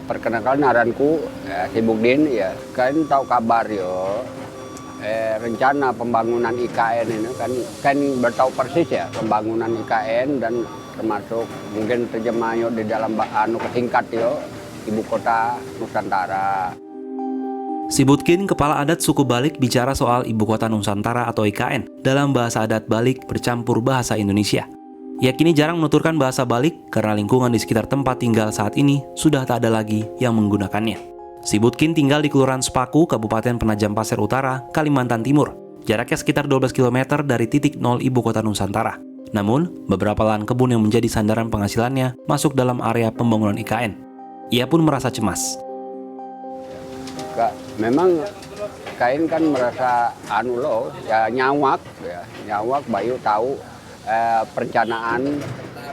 Perkenalkan naranku Sibukdin ya, kan tahu kabar yo. Rencana pembangunan IKN ini kan bertahu persis ya pembangunan IKN dan termasuk mungkin terjemahnya di dalam kesingkat yo Ibu Kota Nusantara. Sibutkin, kepala adat suku Balik, bicara soal Ibu Kota Nusantara atau IKN dalam bahasa adat Balik bercampur bahasa Indonesia. Ia kini jarang menuturkan bahasa Balik karena lingkungan di sekitar tempat tinggal saat ini sudah tak ada lagi yang menggunakannya. Sibutkin tinggal di Kelurahan Sepaku, Kabupaten Penajam Pasir Utara, Kalimantan Timur. Jaraknya sekitar 12 km dari titik nol Ibu Kota Nusantara. Namun, beberapa lahan kebun yang menjadi sandaran penghasilannya masuk dalam area pembangunan IKN. Ia pun merasa cemas. Memang IKN kan merasa nyawak Bayu tahu perencanaan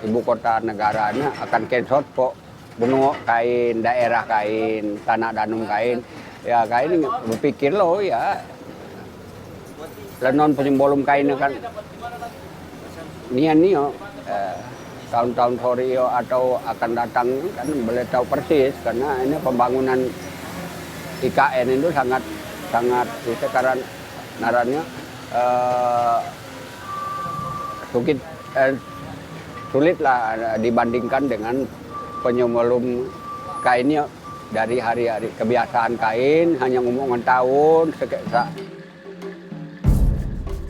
ibu kota negaranya akan kensot kok bunuh kain daerah kain tanah danum kain ya kain berpikir ya lenon penyembolum kain kan nian tahun-tahun sore atau akan datang kan boleh tahu persis karena ini pembangunan IKN itu sangat sekarang narannya sulit lah dibandingkan dengan penyembolum kainnya dari hari-hari kebiasaan kain hanya ngomong tahun sekesa.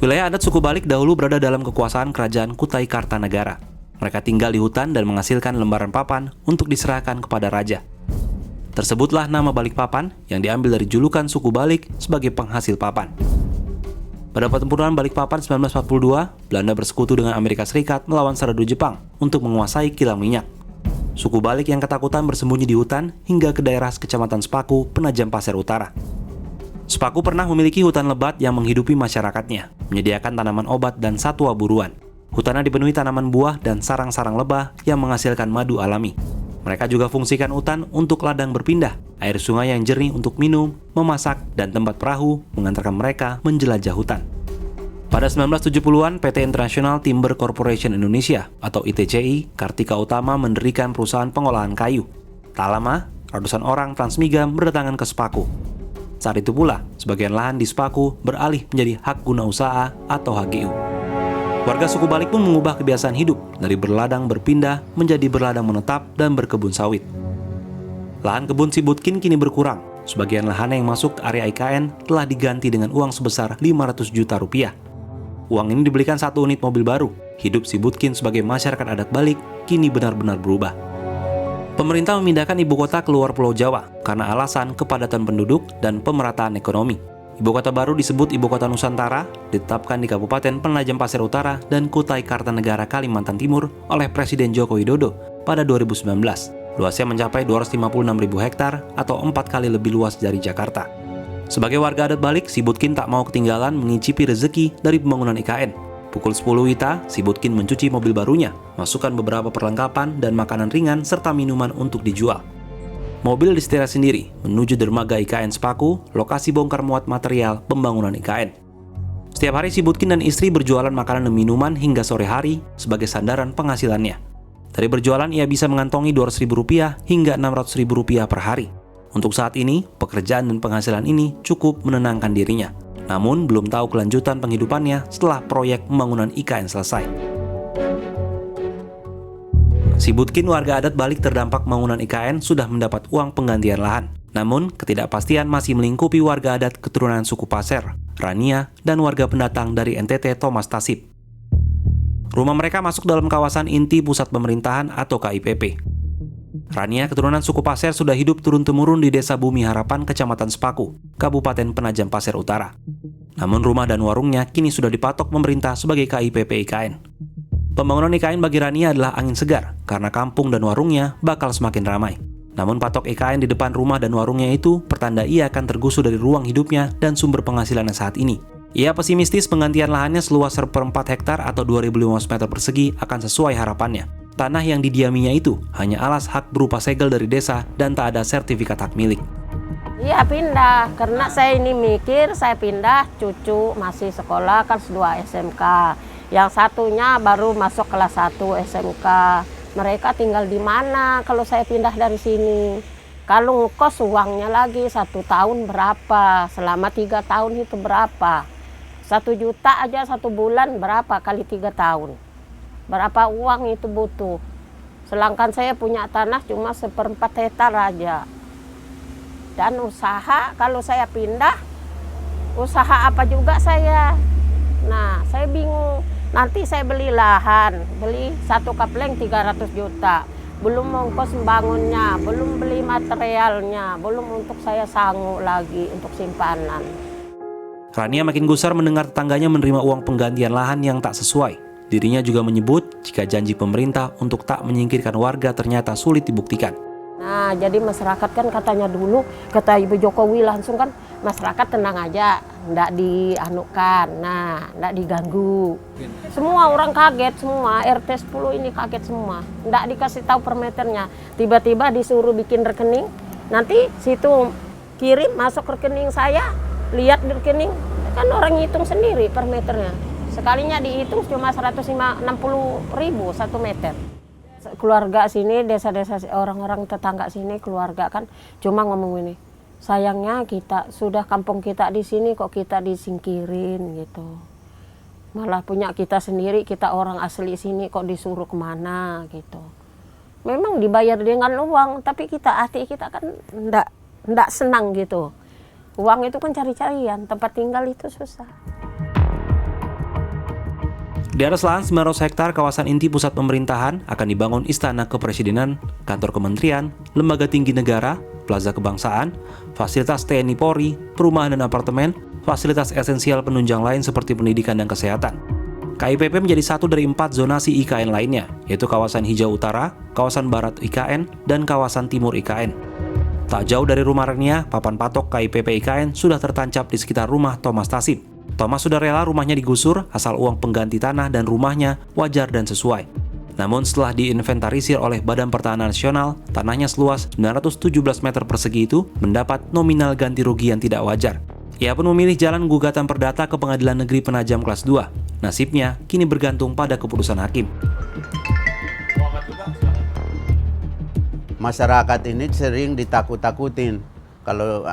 Wilayah adat suku Balik dahulu berada dalam kekuasaan Kerajaan Kutai Kartanegara. Mereka tinggal di hutan dan menghasilkan lembaran papan untuk diserahkan kepada raja. Tersebutlah nama Balikpapan yang diambil dari julukan suku Balik sebagai penghasil papan. Pada pertempuran Balikpapan 1942, Belanda bersekutu dengan Amerika Serikat melawan Serdadu Jepang untuk menguasai kilang minyak. Suku Balik yang ketakutan bersembunyi di hutan hingga ke daerah Kecamatan Sepaku, Penajam Pasir Utara. Sepaku pernah memiliki hutan lebat yang menghidupi masyarakatnya, menyediakan tanaman obat dan satwa buruan. Hutannya dipenuhi tanaman buah dan sarang-sarang lebah yang menghasilkan madu alami. Mereka juga fungsikan hutan untuk ladang berpindah, air sungai yang jernih untuk minum, memasak, dan tempat perahu mengantarkan mereka menjelajah hutan. Pada 1970-an, PT International Timber Corporation Indonesia atau ITCI, Kartika Utama mendirikan perusahaan pengolahan kayu. Tak lama, ratusan orang transmigran berdatangan ke Sepaku. Saat itu pula, sebagian lahan di Sepaku beralih menjadi hak guna usaha atau HGU. Warga suku Balik pun mengubah kebiasaan hidup dari berladang berpindah menjadi berladang menetap dan berkebun sawit. Lahan kebun Sibutkin kini berkurang. Sebagian lahan yang masuk ke area IKN telah diganti dengan uang sebesar 500 juta rupiah. Uang ini dibelikan 1 unit mobil baru. Hidup Sibutkin sebagai masyarakat adat Balik kini benar-benar berubah. Pemerintah memindahkan ibu kota keluar Pulau Jawa karena alasan kepadatan penduduk dan pemerataan ekonomi. Ibu kota baru disebut Ibu Kota Nusantara, ditetapkan di Kabupaten Penajam Pasir Utara dan Kutai Kartanegara, Kalimantan Timur oleh Presiden Joko Widodo pada 2019. Luasnya mencapai 256.000 hektar atau 4 kali lebih luas dari Jakarta. Sebagai warga adat Balik, Sibutkin tak mau ketinggalan mengicipi rezeki dari pembangunan IKN. Pukul 10 WITA, Sibutkin mencuci mobil barunya, masukkan beberapa perlengkapan dan makanan ringan serta minuman untuk dijual. Mobil disetir sendiri menuju dermaga IKN Sepaku, lokasi bongkar muat material pembangunan IKN. Setiap hari Sibutkin dan istri berjualan makanan dan minuman hingga sore hari sebagai sandaran penghasilannya. Dari berjualan ia bisa mengantongi Rp200.000 hingga Rp600.000 per hari. Untuk saat ini, pekerjaan dan penghasilan ini cukup menenangkan dirinya. Namun belum tahu kelanjutan penghidupannya setelah proyek pembangunan IKN selesai. Sibutkin, warga adat Balik terdampak pembangunan IKN, sudah mendapat uang penggantian lahan. Namun, ketidakpastian masih melingkupi warga adat keturunan suku Pasir, Rania, dan warga pendatang dari NTT Thomas Tasib. Rumah mereka masuk dalam kawasan inti pusat pemerintahan atau KIPP. Rania, keturunan suku Pasir, sudah hidup turun-temurun di Desa Bumi Harapan, Kecamatan Sepaku, Kabupaten Penajam Pasir Utara. Namun rumah dan warungnya kini sudah dipatok pemerintah sebagai KIPP IKN. Pembangunan IKN bagi Rania adalah angin segar karena kampung dan warungnya bakal semakin ramai. Namun patok IKN di depan rumah dan warungnya itu pertanda ia akan tergusur dari ruang hidupnya dan sumber penghasilannya saat ini. Ia pesimistis penggantian lahannya seluas 1/4 hektar atau 2.500 meter persegi akan sesuai harapannya. Tanah yang didiaminya itu hanya alas hak berupa segel dari desa dan tak ada sertifikat hak milik. Iya pindah, karena saya ini mikir saya pindah, cucu masih sekolah kan 2 SMK. Yang satunya baru masuk kelas 1 SMK. Mereka tinggal di mana kalau saya pindah dari sini? Kalau ngekos uangnya lagi 1 tahun berapa, selama 3 tahun itu berapa. 1 juta aja 1 bulan berapa kali 3 tahun. Berapa uang itu butuh. Sedangkan saya punya tanah cuma 1/4 hektar aja. Dan usaha, kalau saya pindah, usaha apa juga saya. Nah, saya bingung. Nanti saya beli lahan, beli 1 kapleng 300 juta. Belum ongkos bangunnya, belum beli materialnya, belum untuk saya sanggup lagi untuk simpanan. Rania makin gusar mendengar tetangganya menerima uang penggantian lahan yang tak sesuai. Dirinya juga menyebut jika janji pemerintah untuk tak menyingkirkan warga ternyata sulit dibuktikan. Nah, jadi masyarakat kan katanya dulu, kata Ibu Jokowi langsung kan, masyarakat tenang aja, ndak dianukan, nah, ndak diganggu. Semua orang kaget semua, RT 10 ini kaget semua, ndak dikasih tahu per meternya. Tiba-tiba disuruh bikin rekening, nanti situ kirim masuk rekening saya, lihat di rekening, kan orang hitung sendiri per meternya. Sekalinya dihitung cuma 160.000 1 meter. Keluarga sini, desa-desa orang-orang tetangga sini, keluarga kan cuma ngomong ini, sayangnya kita sudah kampung kita di sini kok kita disingkirin gitu. Malah punya kita sendiri, kita orang asli sini kok disuruh kemana gitu. Memang dibayar dengan uang, tapi hati kita kan ndak senang gitu. Uang itu kan cari-carian, tempat tinggal itu susah. Di atas lahan 900 hektar kawasan inti pusat pemerintahan akan dibangun istana kepresidenan, kantor kementerian, lembaga tinggi negara, plaza kebangsaan, fasilitas TNI Polri, perumahan dan apartemen, fasilitas esensial penunjang lain seperti pendidikan dan kesehatan. KIPP menjadi satu dari 4 zonasi IKN lainnya, yaitu kawasan hijau utara, kawasan barat IKN, dan kawasan timur IKN. Tak jauh dari rumah Rania, papan patok KIPP IKN sudah tertancap di sekitar rumah Thomas Tasib. Thomas sudah rela rumahnya digusur asal uang pengganti tanah dan rumahnya wajar dan sesuai. Namun setelah diinventarisir oleh Badan Pertanahan Nasional, tanahnya seluas 917 meter persegi itu mendapat nominal ganti rugi yang tidak wajar. Ia pun memilih jalan gugatan perdata ke Pengadilan Negeri Penajam kelas 2. Nasibnya kini bergantung pada keputusan hakim. Masyarakat ini sering ditakut-takutin. Kalau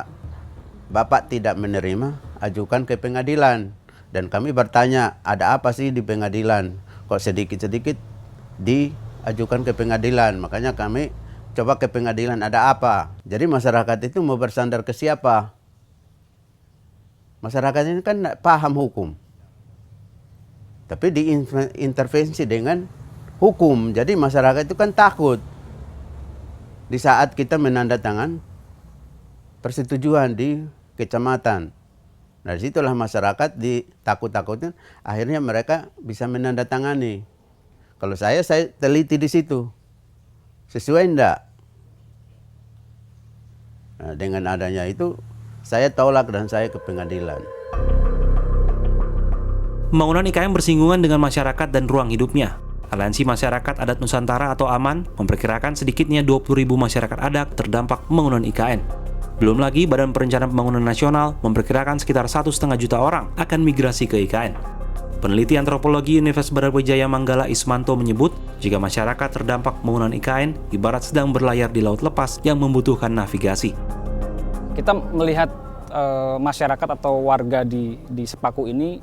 Bapak tidak menerima, ajukan ke pengadilan. Dan kami bertanya, ada apa sih di pengadilan? Kok sedikit-sedikit diajukan ke pengadilan? Makanya kami coba ke pengadilan, ada apa? Jadi masyarakat itu mau bersandar ke siapa? Masyarakat ini kan tidak paham hukum. Tapi diintervensi dengan hukum. Jadi masyarakat itu kan takut. Di saat kita menandatangan persetujuan di kecamatan. Nah, disitulah masyarakat ditakut-takutin, akhirnya mereka bisa menandatangani. Kalau saya teliti di situ. Sesuai enggak? Nah, dengan adanya itu, saya tolak dan saya ke pengadilan. Pembangunan IKN bersinggungan dengan masyarakat dan ruang hidupnya. Aliansi Masyarakat Adat Nusantara atau AMAN memperkirakan sedikitnya 20.000 masyarakat adat terdampak pembangunan IKN. Belum lagi Badan Perencanaan Pembangunan Nasional memperkirakan sekitar 1,5 juta orang akan migrasi ke IKN. Peneliti antropologi Universitas Brawijaya Manggala Ismanto menyebut, jika masyarakat terdampak pembangunan IKN ibarat sedang berlayar di laut lepas yang membutuhkan navigasi. Kita melihat masyarakat atau warga di Sepaku ini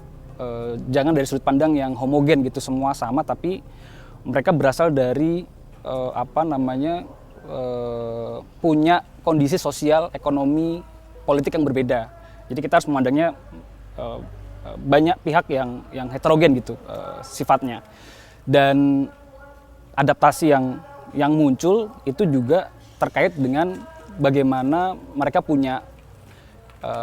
jangan dari sudut pandang yang homogen gitu, semua sama, tapi mereka berasal dari punya kondisi sosial, ekonomi, politik yang berbeda. Jadi kita harus memandangnya banyak pihak yang heterogen gitu sifatnya. Dan adaptasi yang muncul itu juga terkait dengan bagaimana mereka punya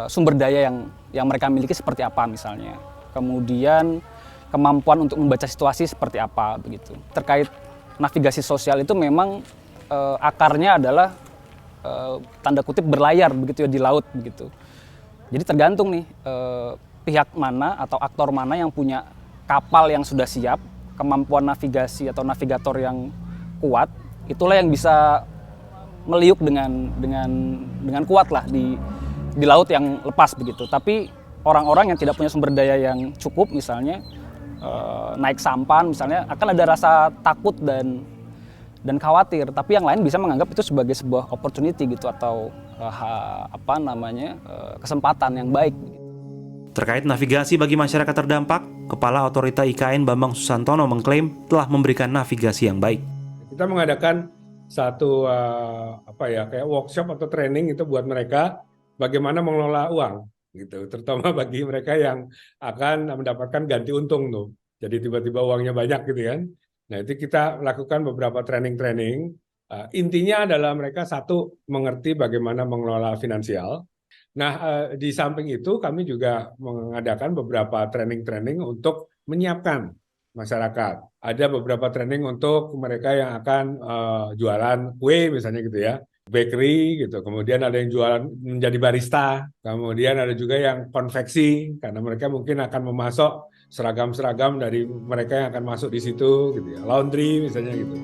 sumber daya yang mereka miliki seperti apa misalnya. Kemudian kemampuan untuk membaca situasi seperti apa begitu. Terkait navigasi sosial itu memang akarnya adalah tanda kutip berlayar begitu ya di laut begitu. Jadi tergantung nih pihak mana atau aktor mana yang punya kapal yang sudah siap, kemampuan navigasi atau navigator yang kuat, itulah yang bisa meliuk dengan kuat lah di laut yang lepas begitu. Tapi orang-orang yang tidak punya sumber daya yang cukup misalnya naik sampan misalnya akan ada rasa takut dan dan khawatir, tapi yang lain bisa menganggap itu sebagai sebuah opportunity gitu, atau kesempatan yang baik. Terkait navigasi bagi masyarakat terdampak, Kepala Otorita IKN Bambang Susantono mengklaim telah memberikan navigasi yang baik. Kita mengadakan satu kayak workshop atau training itu buat mereka bagaimana mengelola uang gitu, terutama bagi mereka yang akan mendapatkan ganti untung tuh. Jadi tiba-tiba uangnya banyak gitu kan. Nah, itu kita lakukan beberapa training. Intinya adalah mereka satu mengerti bagaimana mengelola finansial. Nah, di samping itu kami juga mengadakan beberapa training untuk menyiapkan masyarakat. Ada beberapa training untuk mereka yang akan jualan kue misalnya gitu ya, bakery gitu. Kemudian ada yang jualan menjadi barista. Kemudian ada juga yang konveksi, karena mereka mungkin akan memasok seragam-seragam dari mereka yang akan masuk di situ gitu ya. Laundry misalnya gitu.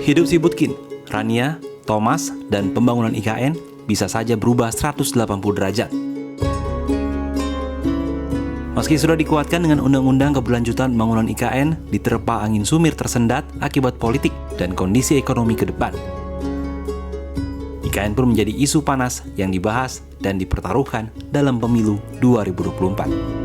Hidup si Butkin, Rania, Thomas, dan pembangunan IKN bisa saja berubah 180 derajat. Meski sudah dikuatkan dengan Undang-Undang Keberlanjutan Pembangunan IKN, diterpa angin sumir tersendat akibat politik dan kondisi ekonomi ke depan. IKN pun menjadi isu panas yang dibahas dan dipertaruhkan dalam pemilu 2024.